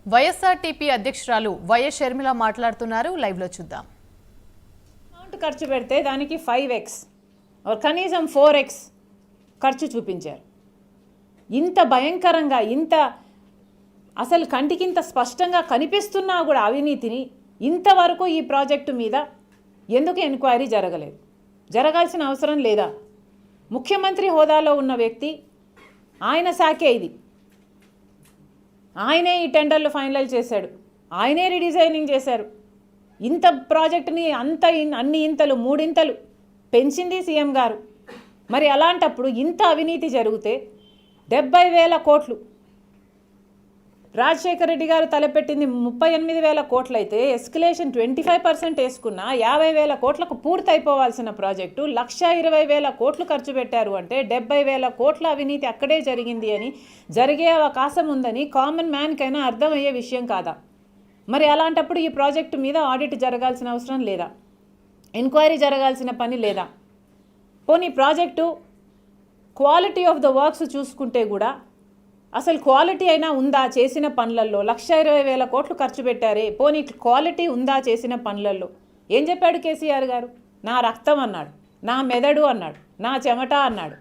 YSRTP అధ్యక్షురాలు YS Sharmila మాట్లాడుతున్నారు. Live లో చూద్దాం. అమౌంట్ ఖర్చు పెడితే దానికి 5x కనీసం 4x ఖర్చు చూపించారు. ఇంత భయంకరంగా ఇంత అసలు కంటికింత స్పష్టంగా కనిపిస్తున్నా కూడా అవినీతిని ఇంతవరకు ఈ ప్రాజెక్టు మీద ఎందుకు ఎంక్వైరీ జరగలేదు? జరగాల్సిన అవసరం లేదా? ముఖ్యమంత్రి హోదాలో ఉన్న వ్యక్తి, ఆయన శాఖే ఇది, ఆయనే ఈ టెండర్లు ఫైనలైజ్ చేశాడు, ఆయనే రీడిజైనింగ్ చేశారు. ఇంత ప్రాజెక్టుని అన్ని ఇంతలు మూడింతలు పెంచింది సీఎం గారు. మరి అలాంటప్పుడు ఇంత అవినీతి జరిగితే 70,000 కోట్లు రాజశేఖర రెడ్డి గారు తలపెట్టింది 38,000 కోట్లు అయితే ఎస్కలేషన్ 25% వేసుకున్న 50,000 కోట్లకు పూర్తయిపోవాల్సిన ప్రాజెక్టు 1,20,000 కోట్లు ఖర్చు పెట్టారు అంటే 70,000 కోట్ల అవినీతి అక్కడే జరిగింది అని, జరిగే అవకాశం ఉందని కామన్ మ్యాన్కైనా అర్థమయ్యే విషయం కాదా? మరి అలాంటప్పుడు ఈ ప్రాజెక్టు మీద ఆడిట్ జరగాల్సిన అవసరం లేదా? ఎంక్వైరీ జరగాల్సిన పని లేదా? పోనీ project quality of the works చూసుకుంటే కూడా అసలు క్వాలిటీ అయినా ఉందా చేసిన పనులలో? 1,20,000 కోట్లు ఖర్చు పెట్టారే, పోనీ క్వాలిటీ ఉందా చేసిన పనులలో? ఏం చెప్పాడు కేసీఆర్ గారు? నా రక్తం అన్నాడు, నా మెదడు అన్నాడు, నా చెమట అన్నాడు.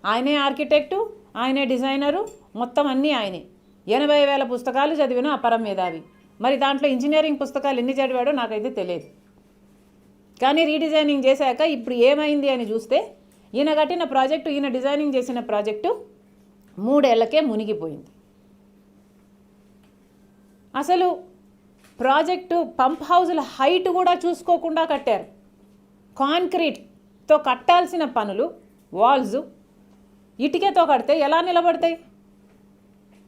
ఆయనే ఆర్కిటెక్టు, ఆయనే డిజైనరు, మొత్తం అన్నీ ఆయనే. 80,000 పుస్తకాలు చదివిన అపరం మేధావి. మరి దాంట్లో ఇంజనీరింగ్ పుస్తకాలు ఎన్ని చదివాడో నాకైతే తెలియదు. కానీ రీడిజైనింగ్ చేశాక ఇప్పుడు ఏమైంది అని చూస్తే ఈయన కట్టిన ప్రాజెక్టు, ఈయన డిజైనింగ్ చేసిన ప్రాజెక్టు 3 ఏళ్లకే మునిగిపోయింది. అసలు ప్రాజెక్టు పంప్ హౌజుల హైట్ కూడా చూసుకోకుండా కట్టారు. కాంక్రీట్తో కట్టాల్సిన పనులు, వాల్స్ ఇటుకతో కడితే ఎలా నిలబడతాయి?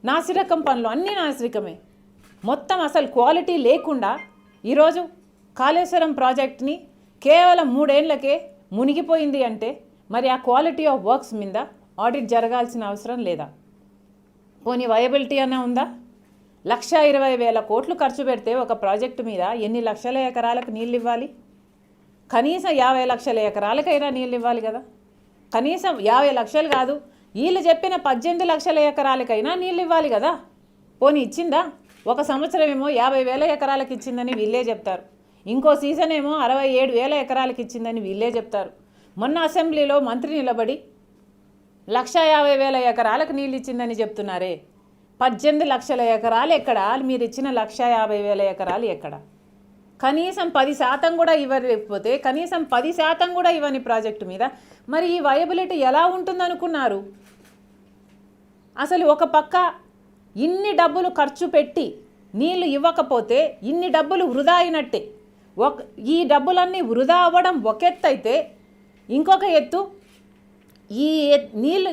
నాసిరకం పనులు, అన్నీ నాసిరకమే. మొత్తం అసలు క్వాలిటీ లేకుండా ఈరోజు కాళేశ్వరం ప్రాజెక్ట్ని కేవలం 3 ఏళ్లకే మునిగిపోయింది అంటే మరి ఆ క్వాలిటీ ఆఫ్ వర్క్స్ మీద ఆడిట్ జరగాల్సిన అవసరం లేదా? పోనీ వయబిలిటీ అన్నా ఉందా? 1,20,000 కోట్లు ఖర్చు పెడితే ఒక ప్రాజెక్టు మీద ఎన్ని లక్షల ఎకరాలకు నీళ్ళు ఇవ్వాలి? కనీసం 50 లక్షల ఎకరాలకైనా నీళ్ళు ఇవ్వాలి కదా. కనీసం 50 లక్షలు కాదు, వీళ్ళు చెప్పిన 18 లక్షల ఎకరాలకైనా నీళ్ళు ఇవ్వాలి కదా. పోనీ ఇచ్చిందా? ఒక సంవత్సరం ఏమో 50,000 ఎకరాలకు ఇచ్చిందని వీళ్ళే చెప్తారు, ఇంకో సీజన్ ఏమో 67,000 ఎకరాలకు ఇచ్చిందని వీళ్ళే చెప్తారు. మొన్న అసెంబ్లీలో మంత్రి నిలబడి 1,50,000 ఎకరాలకు నీళ్ళు ఇచ్చిందని చెప్తున్నారే, 18 లక్షల ఎకరాలు ఎక్కడ? మీరు ఇచ్చిన 1,50,000 ఎకరాలు ఎక్కడ? కనీసం 10% కూడా ఇవ్వలేకపోతే, కనీసం 10% కూడా ఇవ్వని ప్రాజెక్టు మీద మరి ఈ వయబిలిటీ ఎలా ఉంటుందనుకున్నారు? అసలు ఒక పక్క ఇన్ని డబ్బులు ఖర్చు పెట్టి నీళ్లు ఇవ్వకపోతే ఇన్ని డబ్బులు వృధా అయినట్టే. ఈ డబ్బులన్నీ వృధా అవ్వడం ఒక ఎత్తు అయితే, ఇంకొక ఎత్తు ఈ నీళ్ళు